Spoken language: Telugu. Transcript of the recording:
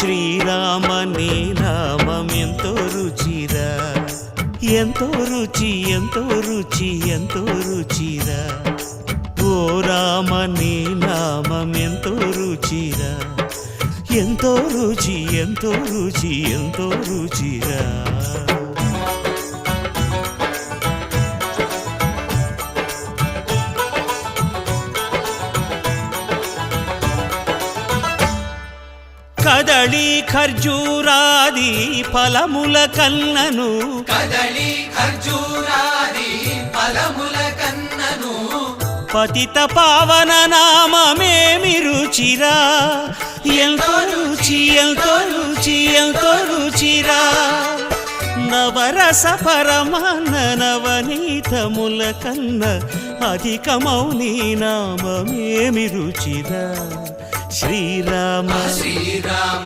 శ్రీరామ నీ నామం ఎంతో రుచిరా, ఎంతో రుచి ఎంతో రుచి ఎంతో రుచిరా. ఓ రామ నీ నామం ఎంతో రుచిరా, ఎంతో రుచి ఎంతో రుచి ఎంతో రుచిరా. కదళి ఖర్జూరాది ఫలముల కన్నను, కదళి ఖర్జూరాది ఫలముల కన్నను, పతిత పావన నామమేమి రుచిరా, ఎంతో రుచి ఎంతో రుచి ఎంతో రుచిరా. నవరస పరమాన్న నవనీతముల కన్న అధికమౌ నీ నామమేమి రుచిరా. శ్రీరామ శ్రీరామ